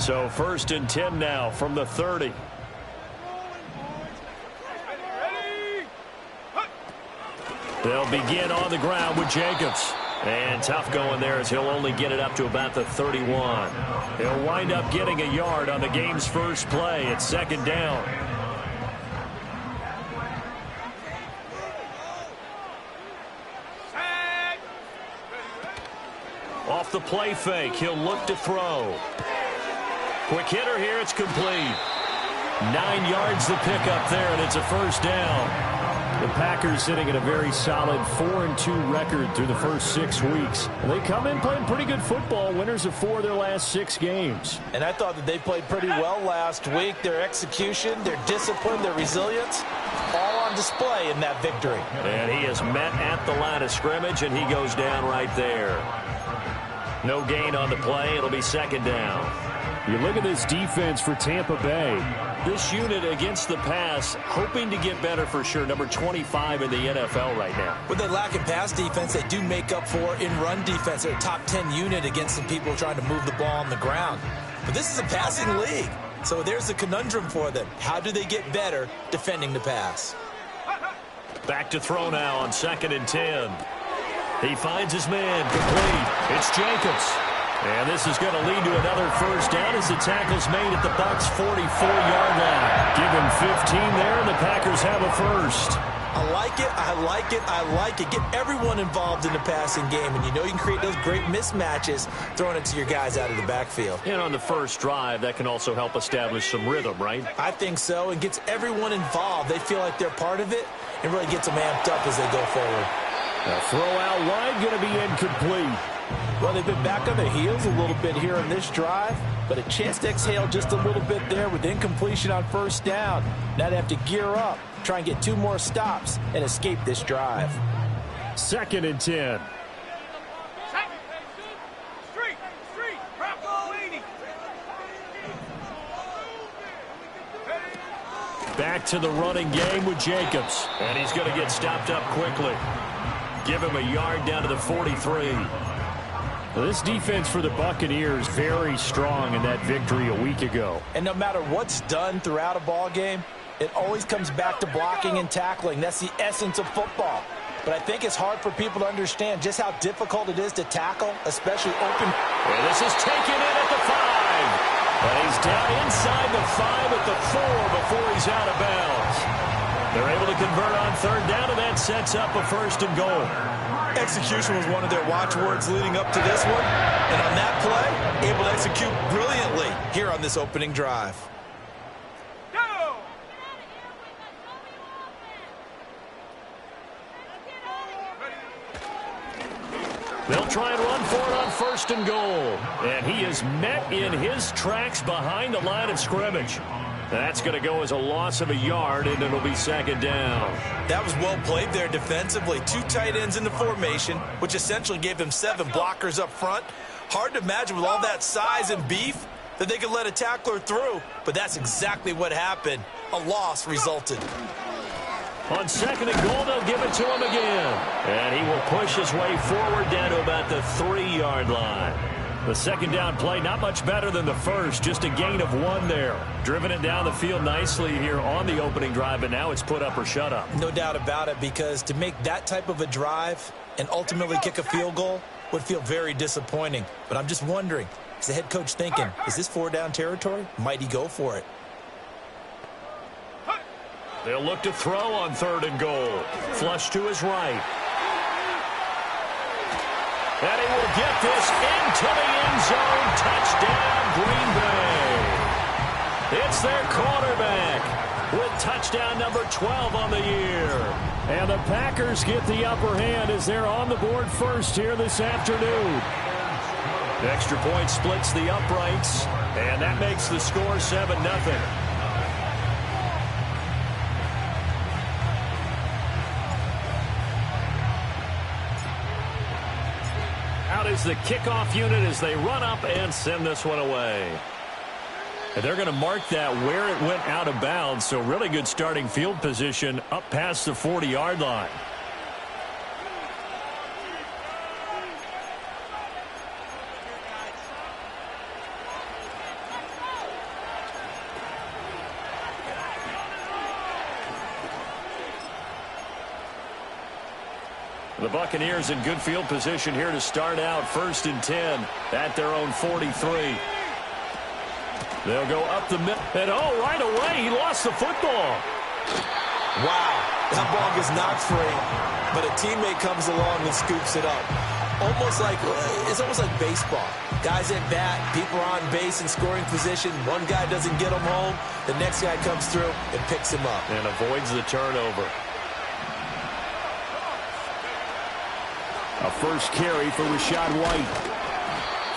So 1st and 10 now from the 30. They'll begin on the ground with Jacobs. And tough going there as he'll only get it up to about the 31. He'll wind up getting a yard on the game's first play. It's 2nd down. Off the play fake, he'll look to throw. Quick hitter here, it's complete. 9 yards to pick up there, and it's a 1st down. The Packers sitting at a very solid 4-2 record through the first 6 weeks. And they come in playing pretty good football, winners of 4 of their last 6 games. And I thought that they played pretty well last week. Their execution, their discipline, their resilience, all on display in that victory. And he is met at the line of scrimmage, and he goes down right there. No gain on the play. It'll be 2nd down. You look at this defense for Tampa Bay. This unit against the pass, hoping to get better for sure. Number 25 in the NFL right now. What they lack in pass defense, they do make up for in run defense. They're a top 10 unit against some people trying to move the ball on the ground. But this is a passing league. So there's a conundrum for them. How do they get better defending the pass? Back to throw now on 2nd and 10. He finds his man complete. It's Jacobs. And this is going to lead to another 1st down as the tackle's made at the Bucs' 44-yard line. Give him 15 there, and the Packers have a 1st. I like it, I like it, I like it. Get everyone involved in the passing game, and you know you can create those great mismatches throwing it to your guys out of the backfield. And on the first drive, that can also help establish some rhythm, right? I think so, and gets everyone involved. They feel like they're part of it, and really gets them amped up as they go forward. A throw out wide going to be incomplete. Well, they've been back on their heels a little bit here on this drive, but a chance to exhale just a little bit there with incompletion on 1st down. Now they have to gear up, try and get 2 more stops, and escape this drive. 2nd and 10. Back to the running game with Jacobs. And he's going to get stopped up quickly. Give him a yard down to the 43. Well, this defense for the Buccaneers very strong in that victory a week ago. And no matter what's done throughout a ball game, it always comes back to blocking and tackling. That's the essence of football. But I think it's hard for people to understand just how difficult it is to tackle, especially open. And this is taken in at the 5. But he's down inside the 5 at the 4 before he's out of bounds. They're able to convert on 3rd down, and that sets up a 1st and goal. Execution was one of their watchwords leading up to this one. And on that play, able to execute brilliantly here on this opening drive. Go! They'll try and run for it on 1st and goal. And he is met in his tracks behind the line of scrimmage. That's going to go as a loss of a yard, and it'll be 2nd down. That was well played there defensively. 2 tight ends in the formation, which essentially gave them 7 blockers up front. Hard to imagine with all that size and beef that they could let a tackler through, but that's exactly what happened. A loss resulted. On 2nd and goal, they'll give it to him again. And he will push his way forward down to about the 3-yard line. The 2nd down play, not much better than the first, just a gain of 1 there. Driven it down the field nicely here on the opening drive, but now it's put up or shut up. No doubt about it, because to make that type of a drive and ultimately kick a field goal would feel very disappointing. But I'm just wondering, is the head coach thinking, is this 4-down territory? Might he go for it? They'll look to throw on 3rd and goal. Flush to his right. And he will get this into the end zone. Touchdown, Green Bay. It's their quarterback with touchdown number 12 on the year. And the Packers get the upper hand as they're on the board first here this afternoon. The extra point splits the uprights, and that makes the score 7-0. Out is the kickoff unit as they run up and send this one away. And they're going to mark that where it went out of bounds, so really good starting field position up past the 40-yard line. The Buccaneers in good field position here to start out. 1st and 10 at their own 43. They'll go up the middle. And right away, he lost the football. Wow, that ball gets knocked free, but a teammate comes along and scoops it up. It's almost like baseball. Guys at bat, people are on base in scoring position. One guy doesn't get him home. The next guy comes through and picks him up. And avoids the turnover. A first carry for Rachaad White.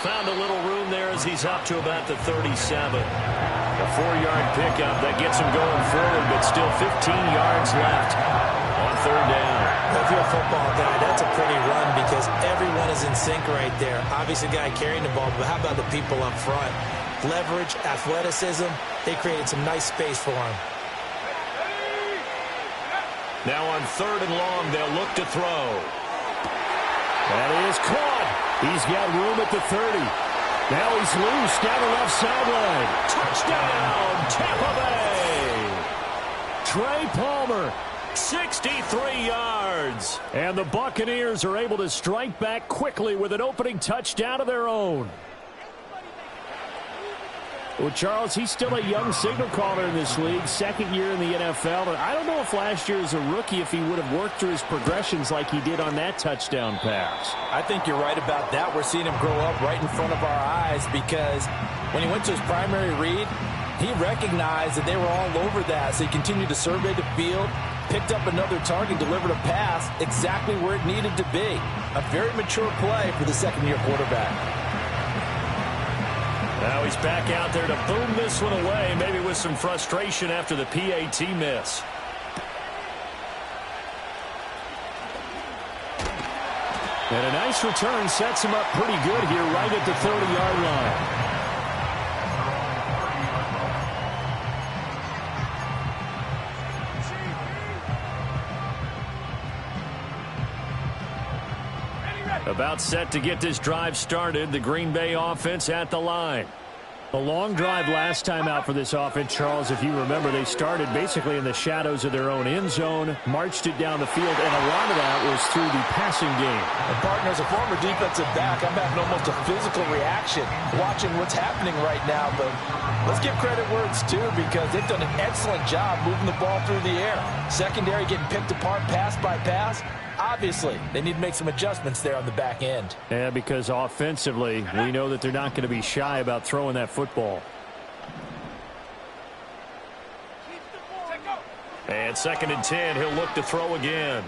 Found a little room there as he's up to about the 37. A 4-yard pickup that gets him going forward, but still 15 yards left on 3rd down. If you're a football guy, that's a pretty run because everyone is in sync right there. Obviously, the guy carrying the ball, but how about the people up front? Leverage, athleticism, they created some nice space for him. Now on 3rd and long, they'll look to throw. That is caught. He's got room at the 30. Now he's loose down the left sideline. Touchdown, Tampa Bay. Trey Palmer, 63 yards. And the Buccaneers are able to strike back quickly with an opening touchdown of their own. Well, Charles, he's still a young signal caller in this league, 2nd year in the NFL. And I don't know if last year as a rookie if he would have worked through his progressions like he did on that touchdown pass. I think you're right about that. We're seeing him grow up right in front of our eyes because when he went to his primary read, he recognized that they were all over that. So he continued to survey the field, picked up another target, delivered a pass exactly where it needed to be. A very mature play for the 2nd-year quarterback. Now he's back out there to boom this one away, maybe with some frustration after the PAT miss. And a nice return sets him up pretty good here right at the 30-yard line. About set to get this drive started. The Green Bay offense at the line. A long drive last time out for this offense, Charles. If you remember, they started basically in the shadows of their own end zone, marched it down the field, and a lot of that was through the passing game. And partner, as a former defensive back, I'm having almost a physical reaction watching what's happening right now. But let's give credit where it's due because they've done an excellent job moving the ball through the air. Secondary getting picked apart pass by pass. Obviously, they need to make some adjustments there on the back end. Yeah, because offensively, we know that they're not going to be shy about throwing that football. And 2nd and 10, he'll look to throw again.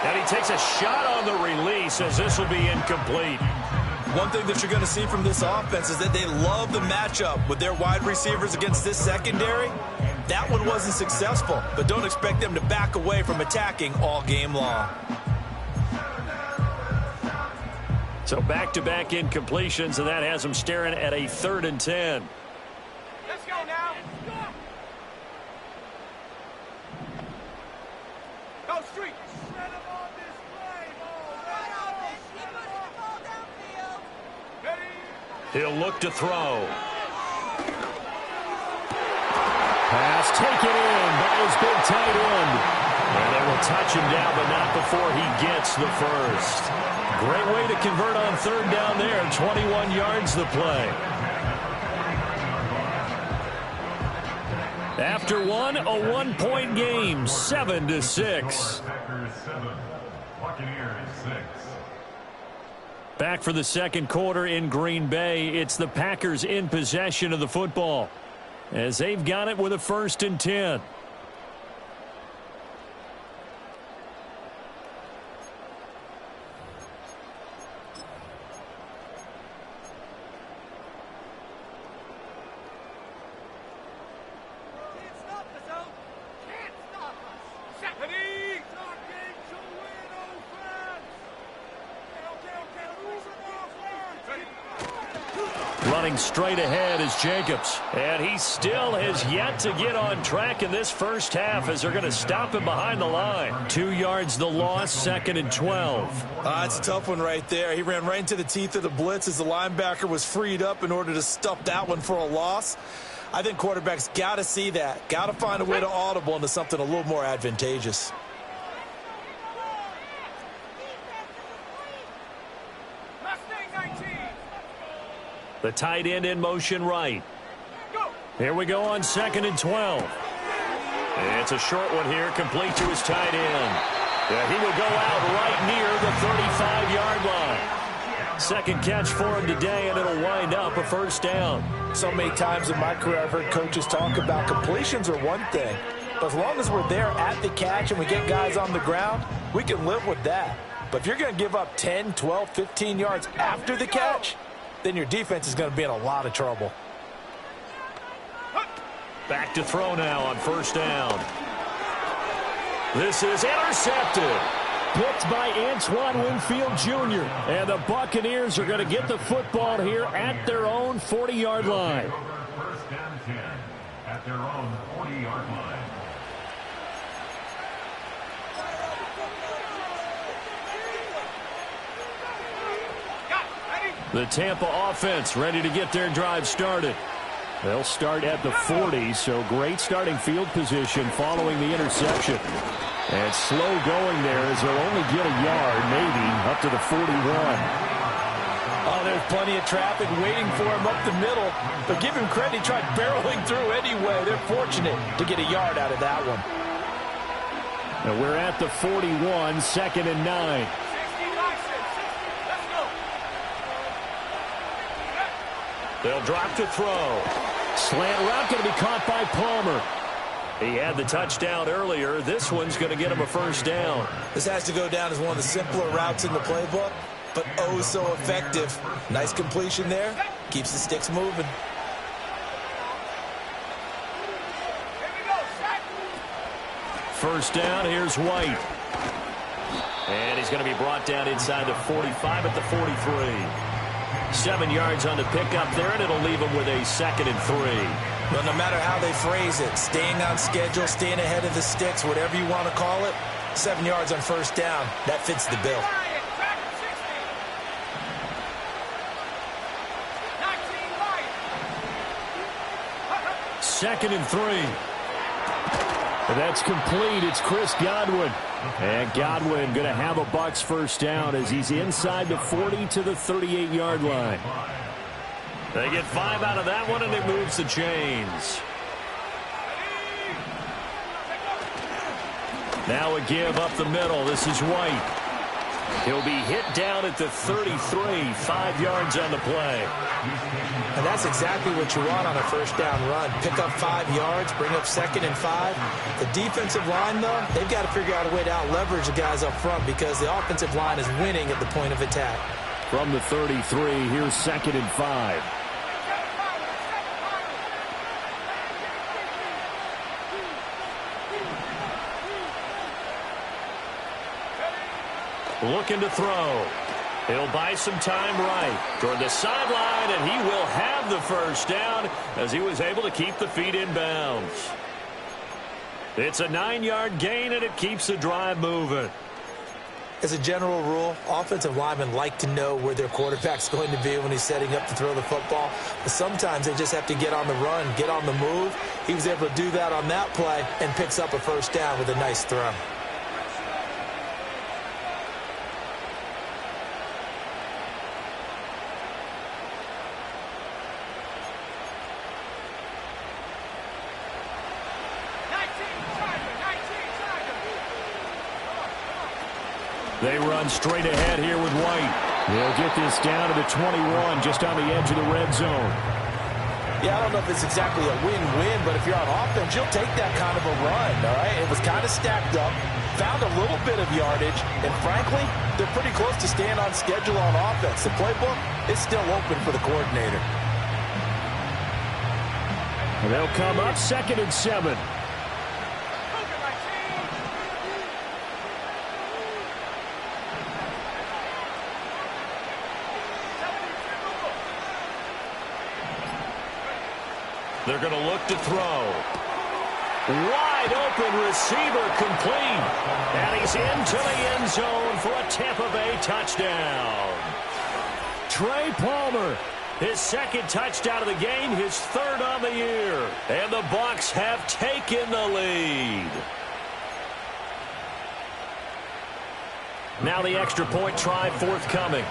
And he takes a shot on the release as this will be incomplete. One thing that you're going to see from this offense is that they love the matchup with their wide receivers against this secondary. That one wasn't successful, but don't expect them to back away from attacking all game long. So back-to-back incompletions, and that has them staring at a 3rd and 10. Let's go now. Go street. Set him on this play. Ready? He'll look to throw. Pass taken in by his big tight end. And they will touch him down, but not before he gets the first. Great way to convert on 3rd down there. 21 yards the play. After one, a 1-point game, 7-6. Back for the 2nd quarter in Green Bay. It's the Packers in possession of the football, as they've got it with a 1st and 10. Running straight ahead is Jacobs. And he still has yet to get on track in this first half as they're going to stop him behind the line. 2 yards the loss, 2nd and 12. It's a tough one right there. He ran right into the teeth of the blitz as the linebacker was freed up in order to stuff that one for a loss. I think quarterbacks got to see that. Got to find a way to audible into something a little more advantageous. The tight end in motion right. Here we go on 2nd and 12. It's a short one here, complete to his tight end. Yeah, he will go out right near the 35-yard line. Second catch for him today, and it'll wind up a first down. So many times in my career I've heard coaches talk about completions are one thing, but as long as we're there at the catch and we get guys on the ground, we can live with that. But if you're going to give up 10, 12, 15 yards after the catch, then your defense is going to be in a lot of trouble. Back to throw now on first down. This is intercepted. Picked by Antoine Winfield Jr. And the Buccaneers are going to get the football here at their own 40-yard line. First down 10 at their own 40-yard line. The Tampa offense ready to get their drive started. They'll start at the 40, so great starting field position following the interception. And slow going there as they'll only get a yard, maybe, up to the 41. Oh, there's plenty of traffic waiting for him up the middle. But give him credit, he tried barreling through anyway. They're fortunate to get a yard out of that one. And we're at the 41, 2nd and 9. They'll drop to throw. Slant route going to be caught by Palmer. He had the touchdown earlier. This one's going to get him a first down. This has to go down as one of the simpler routes in the playbook, but oh so effective. Nice completion there. Keeps the sticks moving. First down, here's White. And he's going to be brought down inside the 45 at the 43. 7 yards on the pickup there, and it'll leave him with a 2nd and 3. But no matter how they phrase it, staying on schedule, staying ahead of the sticks, whatever you want to call it, 7 yards on first down, that fits the bill. 2nd and 3. And that's complete. It's Chris Godwin. And Godwin going to have a Bucs first down as he's inside the 40 to the 38-yard line. They get 5 out of that one, and it moves the chains. Now a give up the middle. This is White. He'll be hit down at the 33, 5 yards on the play. And that's exactly what you want on a first down run. Pick up 5 yards, bring up 2nd and 5. The defensive line, though, they've got to figure out a way to out-leverage the guys up front because the offensive line is winning at the point of attack. From the 33, here's 2nd and 5. Looking to throw. He'll buy some time right toward the sideline, and he will have the first down as he was able to keep the feet in bounds. It's a 9-yard gain, and it keeps the drive moving. As a general rule, offensive linemen like to know where their quarterback's going to be when he's setting up to throw the football. But sometimes they just have to get on the run, get on the move. He was able to do that on that play and picks up a first down with a nice throw. They run straight ahead here with White. They'll get this down to the 21, just on the edge of the red zone. Yeah, I don't know if it's exactly a win-win, but if you're on offense, you'll take that kind of a run, all right? It was kind of stacked up, found a little bit of yardage, and frankly, they're pretty close to staying on schedule on offense. The playbook is still open for the coordinator. They'll come up 2nd and 7. They're going to look to throw. Wide open receiver complete. And he's into the end zone for a Tampa Bay touchdown. Trey Palmer, his 2nd touchdown of the game, his 3rd on the year. And the Bucs have taken the lead. Now the extra point try forthcoming.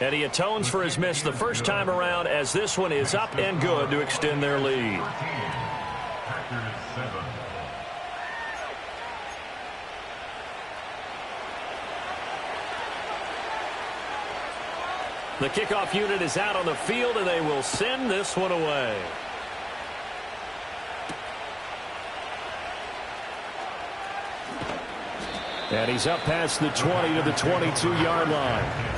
And he atones for his miss the first time around as this one is up and good to extend their lead. Packers 7. The kickoff unit is out on the field, and they will send this one away. And he's up past the 20 to the 22-yard line.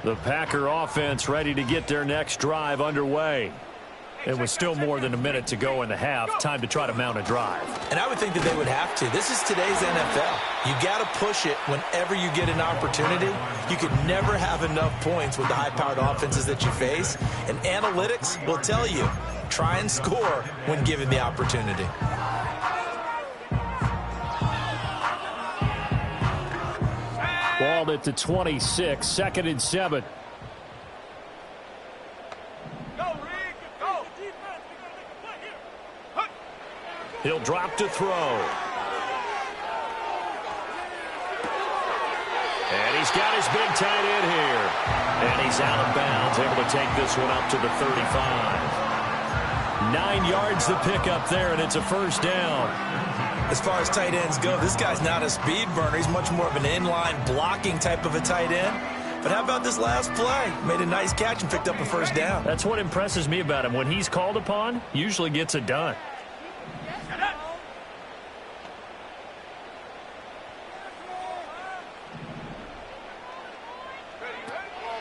The Packer offense ready to get their next drive underway. It was still more than a minute to go in the half. Time to try to mount a drive. And I would think that they would have to. This is today's NFL. You got to push it whenever you get an opportunity. You could never have enough points with the high-powered offenses that you face. And analytics will tell you, try and score when given the opportunity. Ball at the 26, 2nd and 7. He'll drop to throw. And he's got his big tight end here. And he's out of bounds, able to take this one up to the 35. 9 yards the pickup there, and it's a first down. As far as tight ends go, this guy's not a speed burner. He's much more of an inline blocking type of a tight end. But how about this last play? Made a nice catch and picked up a first down. That's what impresses me about him. When he's called upon, usually gets it done.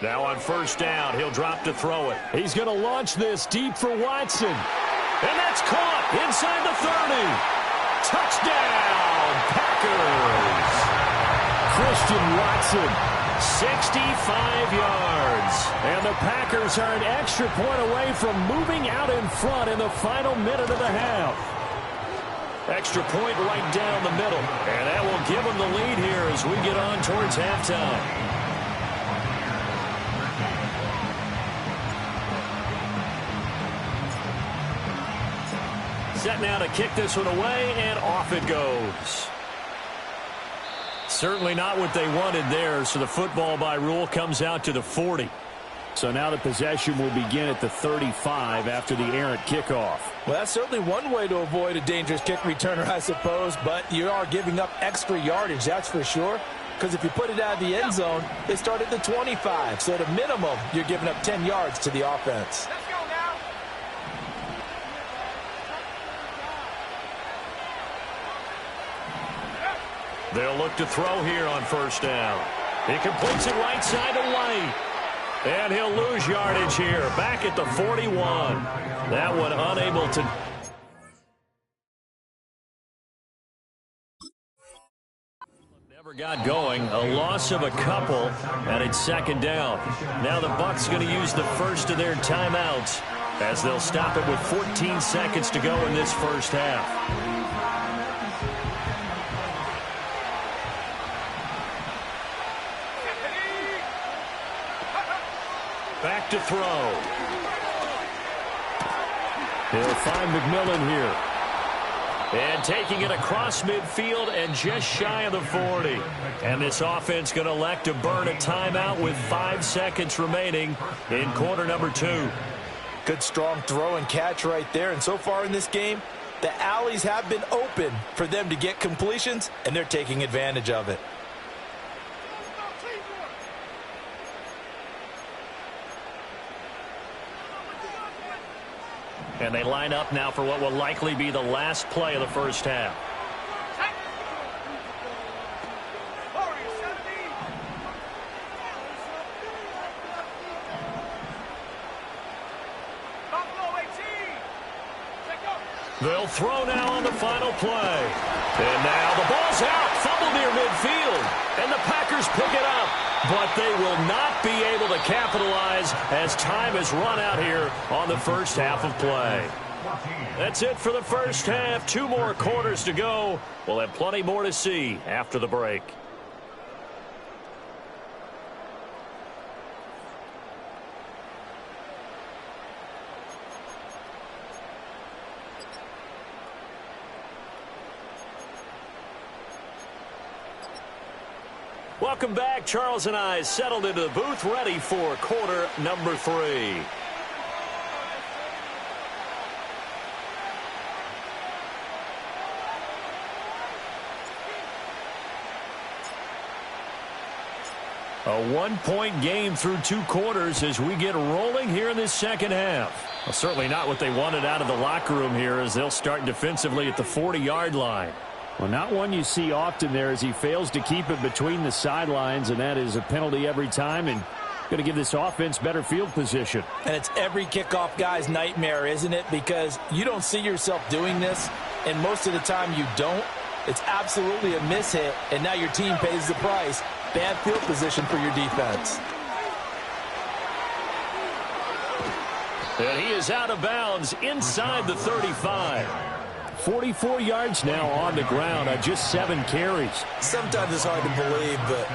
Now on first down, he'll drop to throw it. He's going to launch this deep for Watson. And that's caught inside the 30. Touchdown, Packers. Christian Watson, 65 yards. And the Packers are an extra point away from moving out in front in the final minute of the half. Extra point right down the middle. And that will give them the lead here as we get on towards halftime. Set now to kick this one away, and off it goes. Certainly not what they wanted there, so the football by rule comes out to the 40. So now the possession will begin at the 35 after the errant kickoff. Well, that's certainly one way to avoid a dangerous kick returner, I suppose, but you are giving up extra yardage, that's for sure. Because if you put it out of the end zone, they start at the 25. So at a minimum, you're giving up 10 yards to the offense. They'll look to throw here on first down. He completes it right side to White. And he'll lose yardage here. Back at the 41. That one unable to... Never got going. A loss of a couple, and it's second down. Now the Bucs going to use the first of their timeouts as they'll stop it with 14 seconds to go in this first half. Back to throw. He'll find McMillan here. And taking it across midfield and just shy of the 40. And this offense going to elect to burn a timeout with 5 seconds remaining in quarter number 2. Good strong throw and catch right there. And so far in this game, the alleys have been open for them to get completions, and they're taking advantage of it. And they line up now for what will likely be the last play of the first half. They'll throw now on the final play. And now the ball's out. Fumble near midfield. And the Packers pick it up. But they will not be able to capitalize as time has run out here on the first half of play. That's it for the first half. 2 more quarters to go. We'll have plenty more to see after the break. Welcome back. Charles and I settled into the booth, ready for quarter number 3. A one-point game through 2 quarters as we get rolling here in this second half. Well, certainly not what they wanted out of the locker room here as they'll start defensively at the 40-yard line. Well, not one you see often there as he fails to keep it between the sidelines, and that is a penalty every time and going to give this offense better field position. And it's every kickoff guy's nightmare, isn't it? Because you don't see yourself doing this, and most of the time you don't. It's absolutely a mishit, and now your team pays the price. Bad field position for your defense. And he is out of bounds inside the 35. 44 yards now on the ground on just 7 carries. Sometimes it's hard to believe, but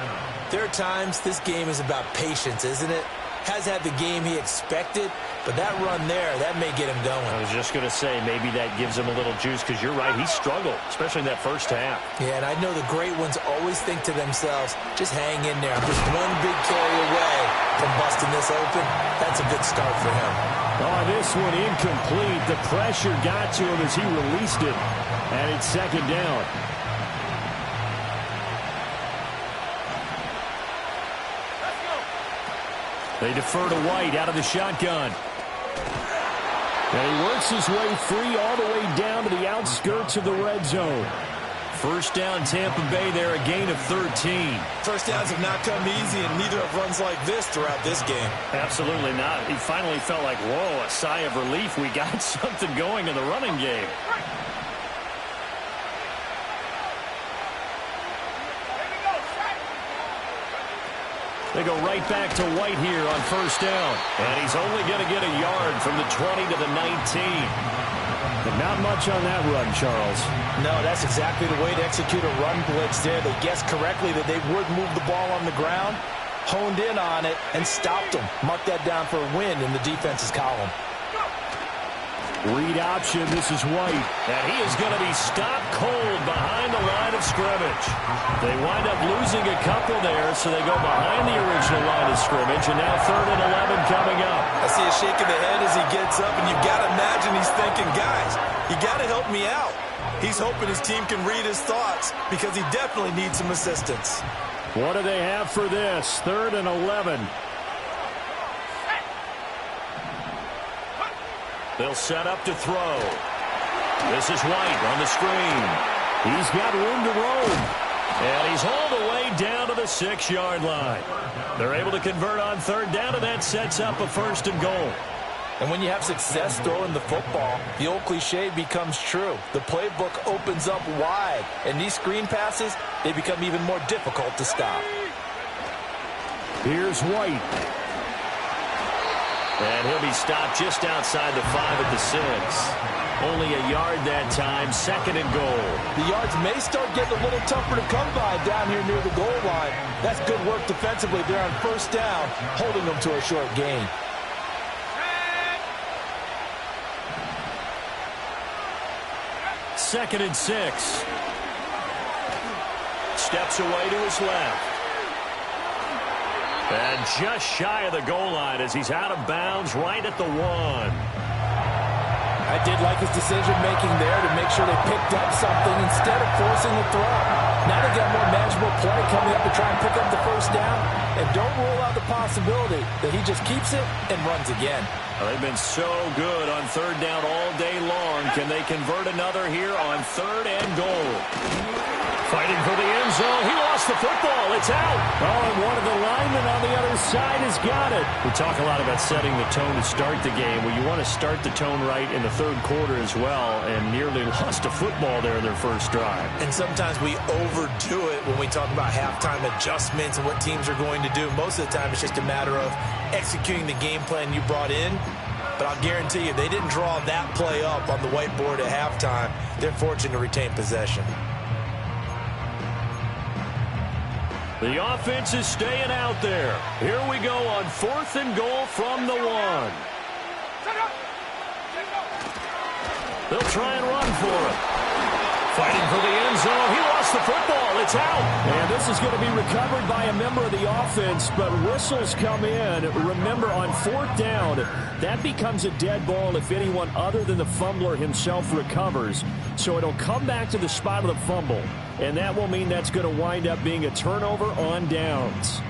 there are times this game is about patience, isn't it? Has had the game he expected, but that run there, that may get him going. I was just going to say, maybe that gives him a little juice, because you're right, he struggled, especially in that first half. Yeah, and I know the great ones always think to themselves, just hang in there. I'm just one big carry away from busting this open. That's a good start for him. Oh, this one incomplete. The pressure got to him as he released it, and it's second down. They defer to White out of the shotgun. And he works his way free all the way down to the outskirts of the red zone. First down, Tampa Bay there, a gain of 13. First downs have not come easy, and neither have runs like this throughout this game. Absolutely not. He finally felt like, whoa, a sigh of relief. We got something going in the running game. They go right back to White here on first down. And he's only going to get a yard from the 20 to the 19. But not much on that run, Charles. No, that's exactly the way to execute a run blitz there. They guessed correctly that they would move the ball on the ground, honed in on it, and stopped them. Mark that down for a win in the defense's column. Read option, this is White. And he is going to be stopped cold behind the line of scrimmage. They wind up losing a couple there, so they go behind the original line of scrimmage, and now 3rd and 11 coming up. I see a shake of the head as he gets up, and you've got to imagine he's thinking, guys, you got to help me out. He's hoping his team can read his thoughts because he definitely needs some assistance. What do they have for this? 3rd and 11. They'll set up to throw. This is White on the screen. He's got room to roam. And he's all the way down to the 6-yard line. They're able to convert on 3rd down, and that sets up a 1st and goal. And when you have success throwing the football, the old cliche becomes true. The playbook opens up wide, and these screen passes, they become even more difficult to stop. Here's White. And he'll be stopped just outside the 5 at the 6. Only a yard that time, 2nd and goal. The yards may start getting a little tougher to come by down here near the goal line. That's good work defensively there on 1st down, holding them to a short gain. Second and 6. Steps away to his left. And just shy of the goal line as he's out of bounds right at the 1. I did like his decision-making there to make sure they picked up something instead of forcing the throw. Now they got more manageable play coming up to try and pick up the 1st down. And don't rule out the possibility that he just keeps it and runs again. Well, they've been so good on 3rd down all day long. Can they convert another here on 3rd and goal? Fighting for the end zone. He lost the football. It's out. Oh, and one of the linemen on the other side has got it. We talk a lot about setting the tone to start the game. Well, you want to start the tone right in the 3rd quarter as well, and nearly lost a football there in their first drive. And sometimes we overdo it when we talk about halftime adjustments and what teams are going to do. Most of the time, it's just a matter of executing the game plan you brought in. But I'll guarantee you, they didn't draw that play up on the whiteboard at halftime. They're fortunate to retain possession. The offense is staying out there. Here we go on 4th and goal from the 1. They'll try and run for it. Fighting for the end zone. He lost gets the football. It's out. And this is going to be recovered by a member of the offense, but whistles come in. Remember, on 4th down, that becomes a dead ball if anyone other than the fumbler himself recovers. So it'll come back to the spot of the fumble, and that will mean that's going to wind up being a turnover on downs.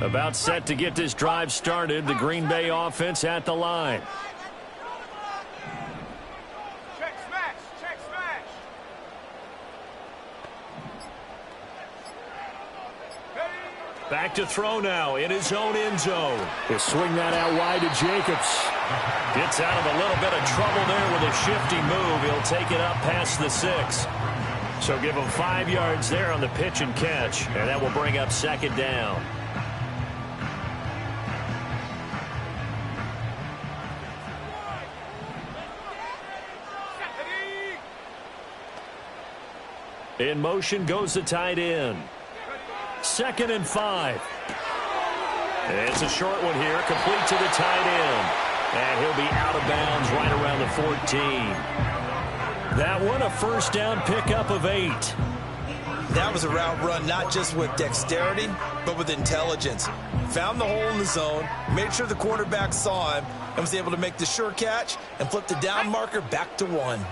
About set to get this drive started. The Green Bay offense at the line. Check smash. Check smash. Back to throw now in his own end zone. He'll swing that out wide to Jacobs. Gets out of a little bit of trouble there with a shifty move. He'll take it up past the 6. So give him 5 yards there on the pitch and catch, and that will bring up 2nd down. In motion goes the tight end. 2nd and 5. And it's a short one here, complete to the tight end. And he'll be out of bounds right around the 14. That one a first down pickup of 8. That was a route run not just with dexterity, but with intelligence. Found the hole in the zone, made sure the quarterback saw him, and was able to make the sure catch and flip the down marker back to 1.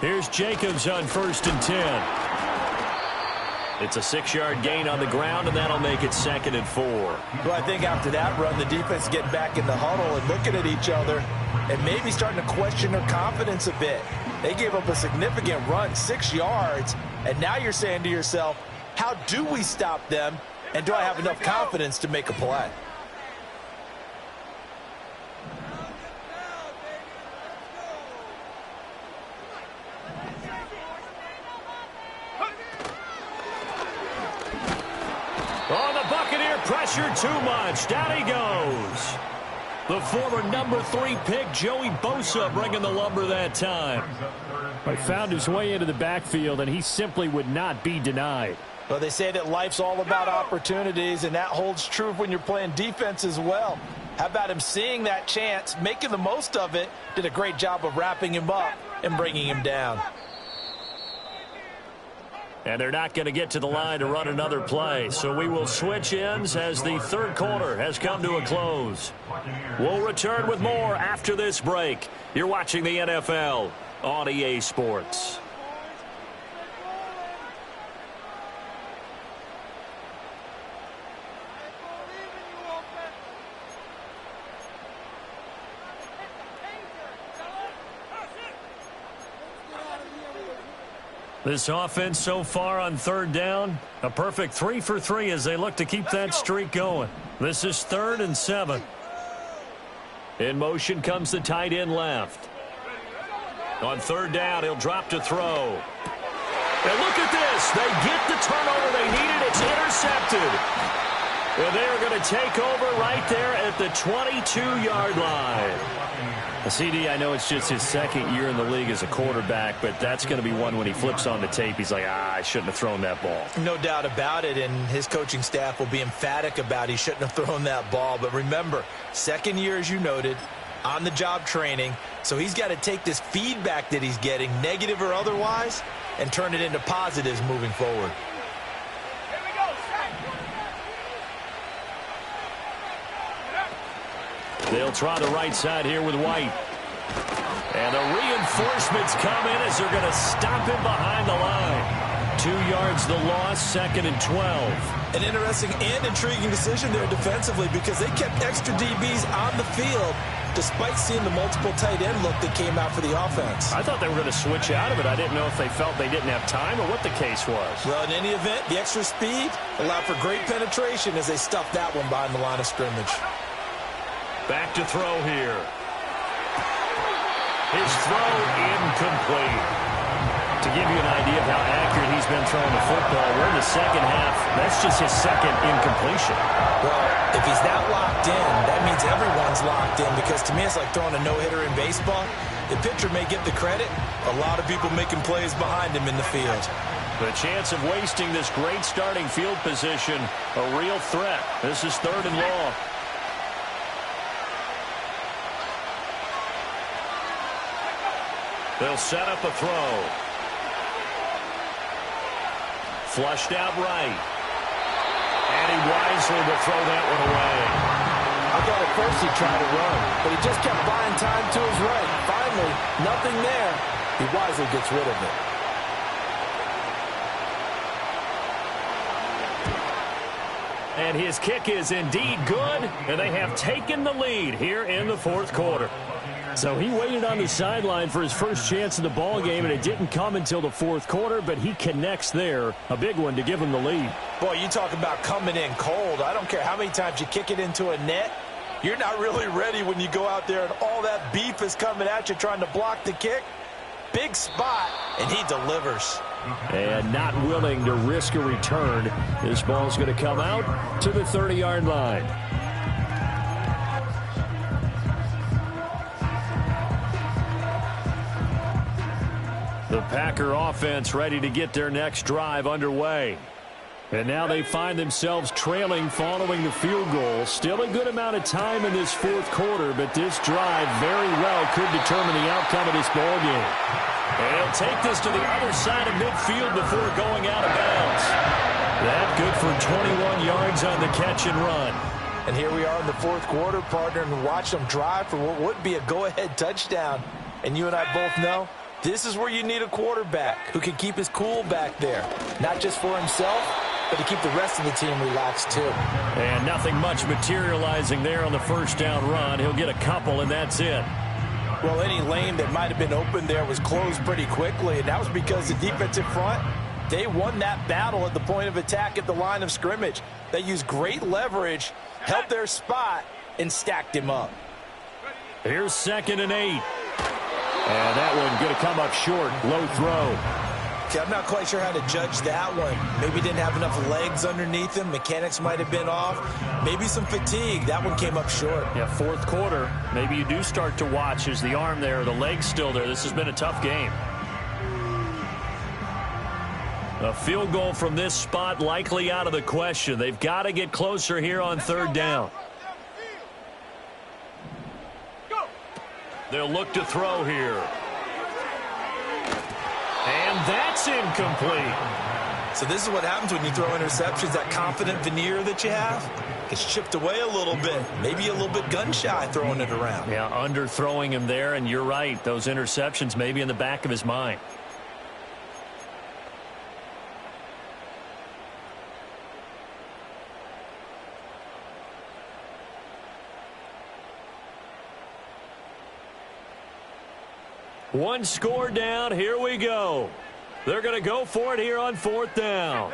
Here's Jacobs on 1st and 10. It's a 6-yard gain on the ground, and that'll make it 2nd and 4. Well, I think after that run, the defense getting back in the huddle and looking at each other and maybe starting to question their confidence a bit. They gave up a significant run, 6 yards, and now you're saying to yourself, how do we stop them, and do I have enough confidence to make a play? Oh, the Buccaneer pressure too much. Down he goes. The former number 3 pick, Joey Bosa, bringing the lumber that time. He found his way into the backfield, and he simply would not be denied. Well, they say that life's all about opportunities, and that holds true when you're playing defense as well. How about him seeing that chance, making the most of it, did a great job of wrapping him up and bringing him down. And they're not going to get to the line to run another play. So we will switch ends as the 3rd quarter has come to a close. We'll return with more after this break. You're watching the NFL on EA Sports. This offense so far on 3rd down, a perfect 3 for 3 as they look to keep that streak going. This is 3rd and 7. In motion comes the tight end left. On 3rd down, he'll drop to throw. And look at this. They get the turnover they needed. It's intercepted. And they are going to take over right there at the 22-yard line. CD, I know it's just his 2nd year in the league as a quarterback, but that's going to be one when he flips on the tape, he's like, I shouldn't have thrown that ball. No doubt about it, and his coaching staff will be emphatic about he shouldn't have thrown that ball. But remember, 2nd year, as you noted, on-the-job training, so he's got to take this feedback that he's getting, negative or otherwise, and turn it into positives moving forward. They'll try the right side here with White. And the reinforcements come in as they're going to stop him behind the line. 2 yards the loss, 2nd and 12. An interesting and intriguing decision there defensively because they kept extra DBs on the field despite seeing the multiple tight end look that came out for the offense. I thought they were going to switch out of it. I didn't know if they felt they didn't have time or what the case was. Well, in any event, the extra speed allowed for great penetration as they stuffed that one behind the line of scrimmage. Back to throw here. His throw incomplete. To give you an idea of how accurate he's he's been throwing the football. We're in the second half. That's just his second incompletion. Well, if he's that locked in, that means everyone's locked in, because to me it's like throwing a no-hitter in baseball. The pitcher may get the credit. A lot of people making plays behind him in the field. The chance of wasting this great starting field position, a real threat. This is 3rd and long. They'll set up a throw. Flushed out right. And he wisely will throw that one away. I thought at first he tried to run, but he just kept buying time to his right. Finally, nothing there. He wisely gets rid of it. And his kick is indeed good, and they have taken the lead here in the 4th quarter. So he waited on the sideline for his first chance in the ball game, and it didn't come until the 4th quarter, but he connects there. A big one to give him the lead. Boy, you talk about coming in cold. I don't care how many times you kick it into a net. You're not really ready when you go out there and all that beef is coming at you trying to block the kick. Big spot, and he delivers. And not willing to risk a return. This ball's going to come out to the 30-yard line. The Packer offense ready to get their next drive underway. And now they find themselves trailing following the field goal. Still a good amount of time in this 4th quarter, but this drive very well could determine the outcome of this ball game. And he'll take this to the other side of midfield before going out of bounds. That good for 21 yards on the catch and run. And here we are in the 4th quarter, partner, and watch them drive for what would be a go-ahead touchdown. And you and I both know this is where you need a quarterback who can keep his cool back there. Not just for himself, but to keep the rest of the team relaxed too. And nothing much materializing there on the first down run. He'll get a couple, and that's it. Well, any lane that might have been open there was closed pretty quickly, and that was because the defensive front, they won that battle at the point of attack at the line of scrimmage. They used great leverage, held their spot, and stacked him up. Here's 2nd and 8. And that one going to come up short. Low throw. See, I'm not quite sure how to judge that one. Maybe didn't have enough legs underneath him. Mechanics might have been off. Maybe some fatigue. That one came up short. Yeah, 4th quarter. Maybe you do start to watch. Is the arm there, the leg's still there? This has been a tough game. A field goal from this spot likely out of the question. They've got to get closer here on 3rd down. They'll look to throw here. And that's incomplete. So this is what happens when you throw interceptions. That confident veneer that you have gets chipped away a little bit. Maybe a little bit gun-shy throwing it around. Yeah, underthrowing him there, and you're right. Those interceptions may be in the back of his mind. One score down. Here we go. They're going to go for it here on 4th down.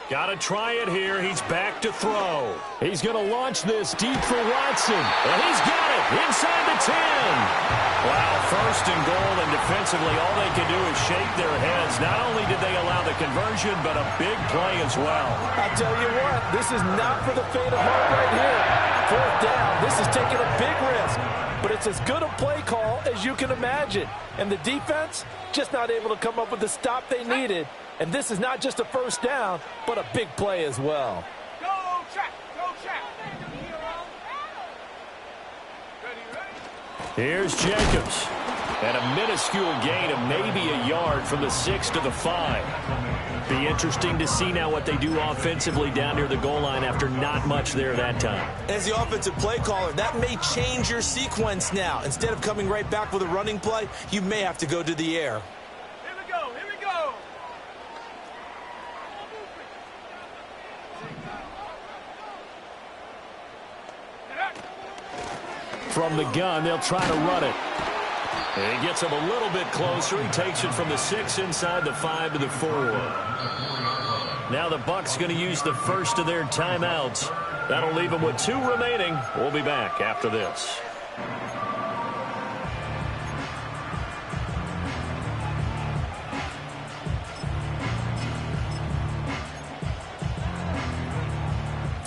Got to try it here. He's back to throw. He's going to launch this deep for Watson. And he's got it inside the 10. Wow, 1st and goal, and defensively all they can do is shake their heads. Not only did they allow the conversion, but a big play as well. I'll tell you what, this is not for the faint of heart right here. 4th down, this is taking a big risk. But it's as good a play call as you can imagine. And the defense just not able to come up with the stop they needed. And this is not just a 1st down, but a big play as well. Go, check. Go, check. Here's Jacobs. And a minuscule gain of maybe a yard from the 6 to the 5. Be interesting to see now what they do offensively down near the goal line after not much there that time. As the offensive play caller, that may change your sequence now. Instead of coming right back with a running play, you may have to go to the air. Here we go. Here we go. From the gun, they'll try to run it. And he gets him a little bit closer. He takes it from the 6 inside the 5 to the 4. Now the Bucs going to use the first of their timeouts. That'll leave them with 2 remaining. We'll be back after this.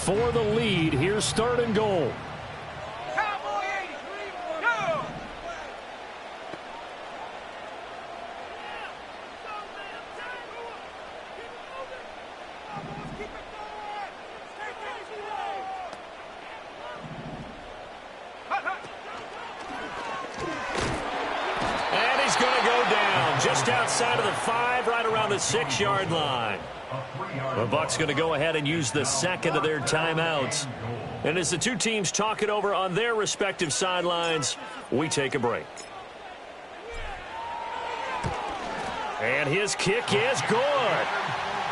for the lead. Here's 3rd and goal. Cowboy 80. Go! Keep it going! Stay crazy, And he's going to go down just outside of the 5, right around the 6-yard line. The Bucs going to go ahead and use the second of their timeouts. And as the two teams talk it over on their respective sidelines, we take a break. And his kick is good.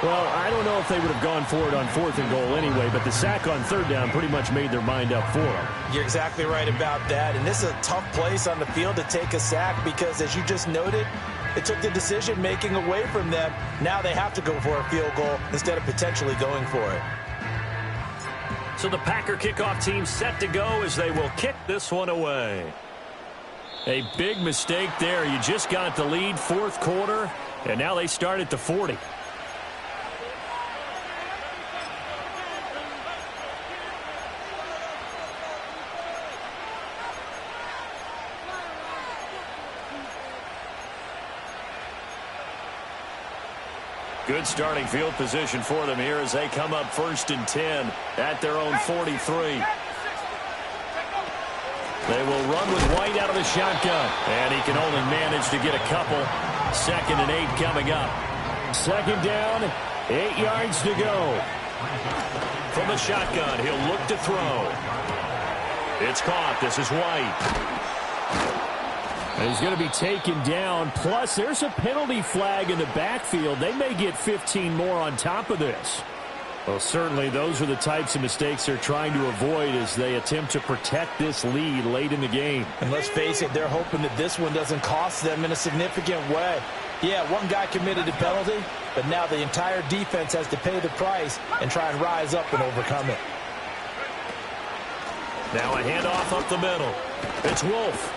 Well, I don't know if they would have gone for it on 4th and goal anyway, but the sack on 3rd down pretty much made their mind up for them. You're exactly right about that. And this is a tough place on the field to take a sack because, as you just noted, it took the decision-making away from them. Now they have to go for a field goal instead of potentially going for it. So the Packer kickoff team set to go as they will kick this one away. A big mistake there. You just got the lead 4th quarter, and now they start at the 40. Good starting field position for them here as they come up 1st and 10 at their own 43. They will run with White out of the shotgun. And he can only manage to get a couple. 2nd and 8 coming up. 2nd down, 8 yards to go. From the shotgun, he'll look to throw. It's caught. This is White. And he's going to be taken down. Plus, there's a penalty flag in the backfield. They may get 15 more on top of this. Well, certainly those are the types of mistakes they're trying to avoid as they attempt to protect this lead late in the game. And let's face it, they're hoping that this one doesn't cost them in a significant way. Yeah, one guy committed a penalty, but now the entire defense has to pay the price and try and rise up and overcome it. Now a handoff up the middle. It's Wolf.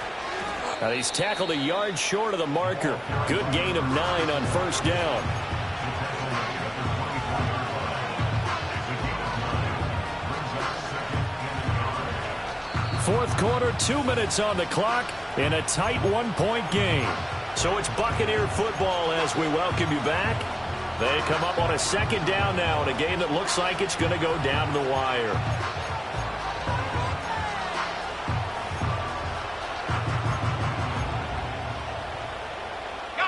He's tackled a yard short of the marker. Good gain of 9 on 1st down. Fourth quarter, 2 minutes on the clock in a tight 1-point game. So it's Buccaneer football as we welcome you back. They come up on a 2nd down now in a game that looks like it's going to go down the wire.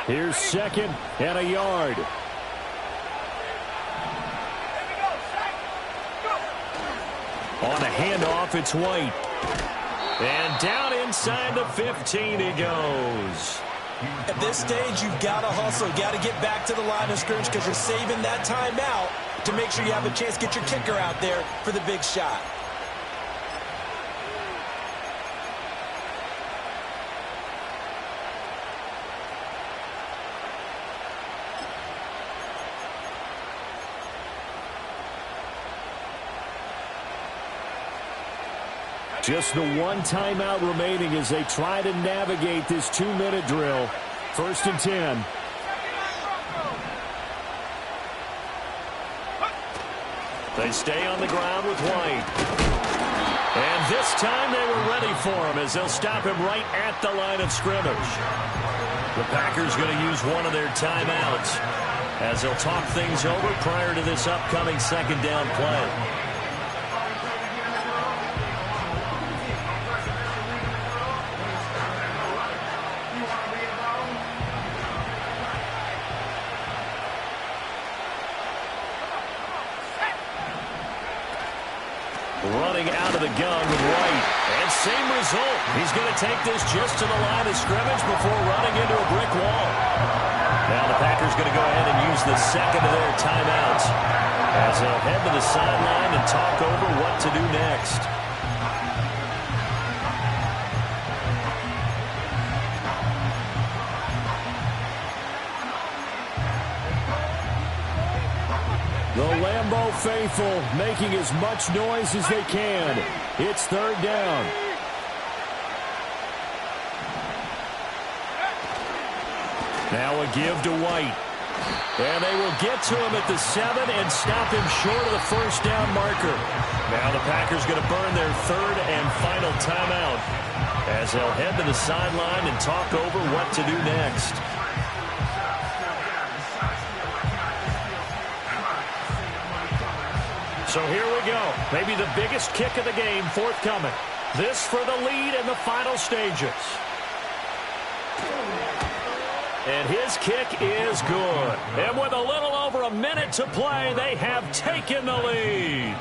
Here's 2nd and a yard. On a handoff, it's White. And down inside the 15 he goes. At this stage, you've got to hustle. Got to get back to the line of scrimmage because you're saving that timeout to make sure you have a chance to get your kicker out there for the big shot. Just the one timeout remaining as they try to navigate this 2-minute drill. 1st and 10. They stay on the ground with White. And this time they were ready for him as they'll stop him right at the line of scrimmage. The Packers going to use one of their timeouts as they'll talk things over prior to this upcoming 2nd down play. Running out of the gun with White. And same result. He's going to take this just to the line of scrimmage before running into a brick wall. Now the Packers going to go ahead and use the 2nd of their timeouts as they'll head to the sideline and talk over what to do next. The Lambeau faithful making as much noise as they can. It's 3rd down. Now a give to White. And they will get to him at the 7 and stop him short of the first down marker. Now the Packers going to burn their third and final timeout as they'll head to the sideline and talk over what to do next. So here we go. Maybe the biggest kick of the game forthcoming. This for the lead in the final stages. And his kick is good. And with a little over a minute to play, they have taken the lead.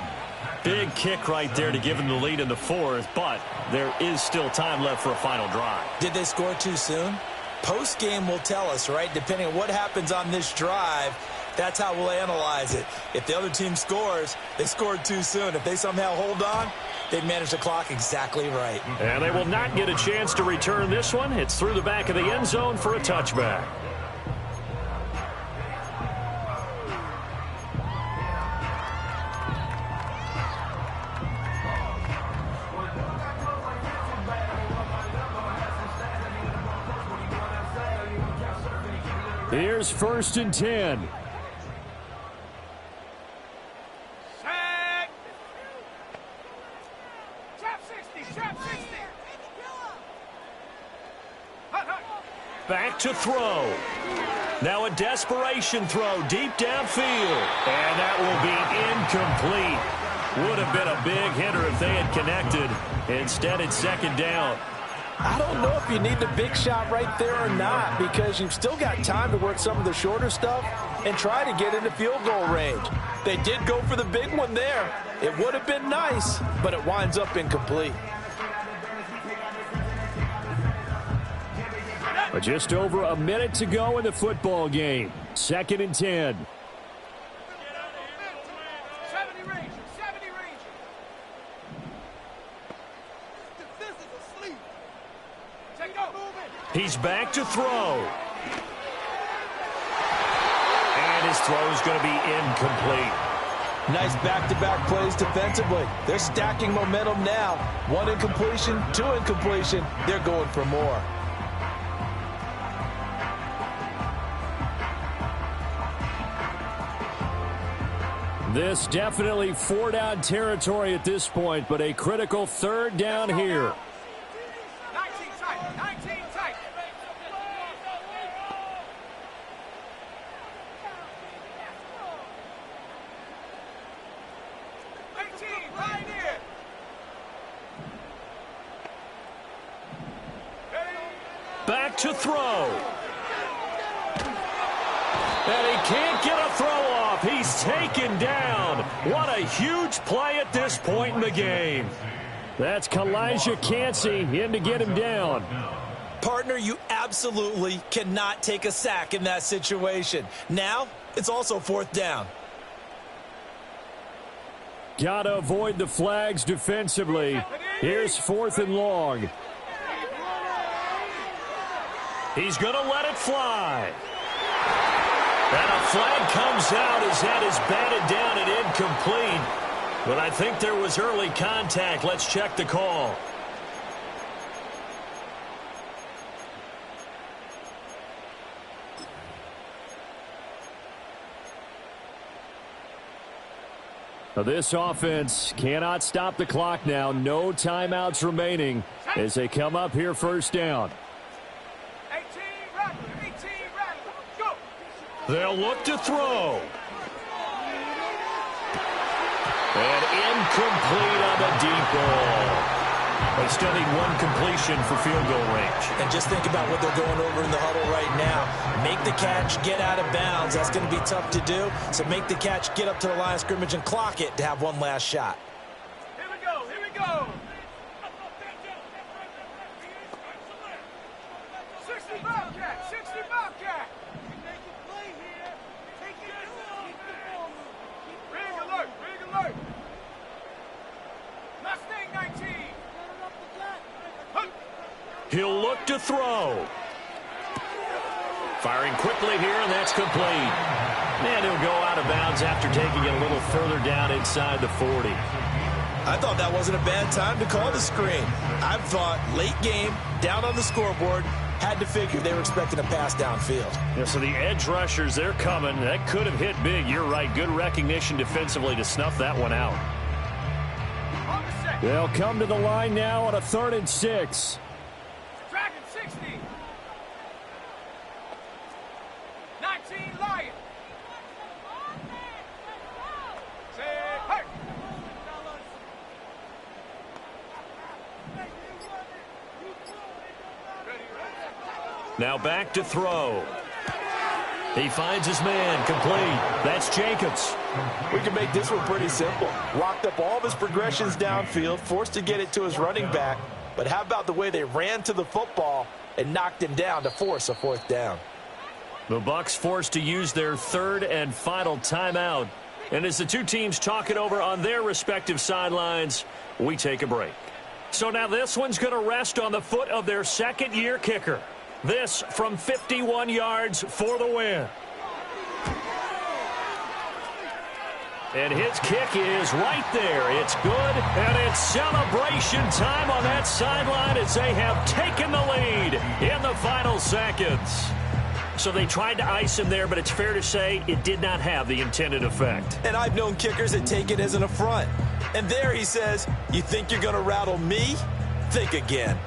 Big kick right there to give them the lead in the fourth, but there is still time left for a final drive. Did they score too soon? Post-game will tell us, right? Depending on what happens on this drive, that's how we'll analyze it. If the other team scores, they scored too soon. If they somehow hold on, they've managed the clock exactly right. And they will not get a chance to return this one. It's through the back of the end zone for a touchback. Here's 1st and 10. Back to throw. Now a desperation throw deep downfield. And that will be incomplete. Would have been a big hitter if they had connected. Instead, it's 2nd down. I don't know if you need the big shot right there or not, because you've still got time to work some of the shorter stuff and try to get into field goal range. They did go for the big one there. It would have been nice, but it winds up incomplete. But just over a minute to go in the football game. 2nd and 10. 70 range. This is asleep. Take go. He's back to throw. And his throw is going to be incomplete. Nice back-to-back plays defensively. They're stacking momentum now. 1 incompletion, 2 incompletion. They're going for more. This definitely 4-down territory at this point, but a critical 3rd down here. 19 tight. 19 tight. 18 right here. Back to throw. And he can't get a throw off. He's taken down. What a huge play at this point in the game. That's Kalijah Cansey in to get him down. Partner, you absolutely cannot take a sack in that situation. Now, it's also 4th down. Gotta avoid the flags defensively. Here's 4th and long. He's gonna let it fly. And a flag comes out as that is batted down and incomplete. But I think there was early contact. Let's check the call. Now this offense cannot stop the clock now. No timeouts remaining as they come up here 1st down. 18 right. Go. They'll look to throw. And incomplete on the deep ball. They still need 1 completion for field goal range. And just think about what they're going over in the huddle right now. Make the catch, get out of bounds. That's going to be tough to do. So make the catch, get up to the line of scrimmage, and clock it to have 1 last shot. Here we go. 60 Bobcat. 60 Bobcat. Make a play here. Take it down. Rig alert. Mustang 19. He'll look to throw. Firing quickly here, and that's complete. And he'll go out of bounds after taking it a little further down inside the 40. I thought that wasn't a bad time to call the screen. I thought late game, down on the scoreboard, had to figure they were expecting a pass downfield. Yeah, so the edge rushers, they're coming. That could have hit big. You're right. Good recognition defensively to snuff that one out. They'll come to the line now on a 3rd and 6. Dragon 60. 19 Lion. Say, hey. Now back to throw. He finds his man, complete. That's Jacobs. We can make this one pretty simple. Locked up all of his progressions downfield, forced to get it to his running back. But how about the way they ran to the football and knocked him down to force a 4th down? The Bucs forced to use their 3rd and final timeout. And as the two teams talk it over on their respective sidelines, we take a break. So now this one's going to rest on the foot of their 2nd-year kicker. This from 51 yards for the win. And his kick is right there. It's good, and it's celebration time on that sideline as they have taken the lead in the final seconds. So they tried to ice him there, but it's fair to say it did not have the intended effect. And I've known kickers that take it as an affront. And there he says, you think you're going to rattle me? Think again.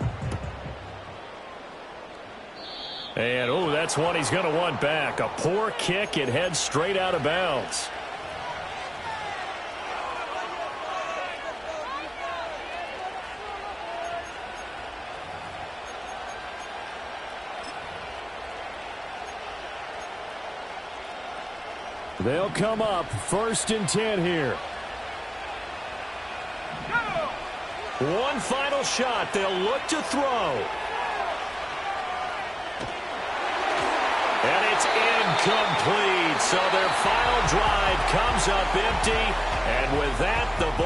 And, oh, that's one he's going to want back. A poor kick. It heads straight out of bounds. They'll come up 1st and 10 here. One final shot. They'll look to throw. And it's incomplete. So their final drive comes up empty. And with that, the ball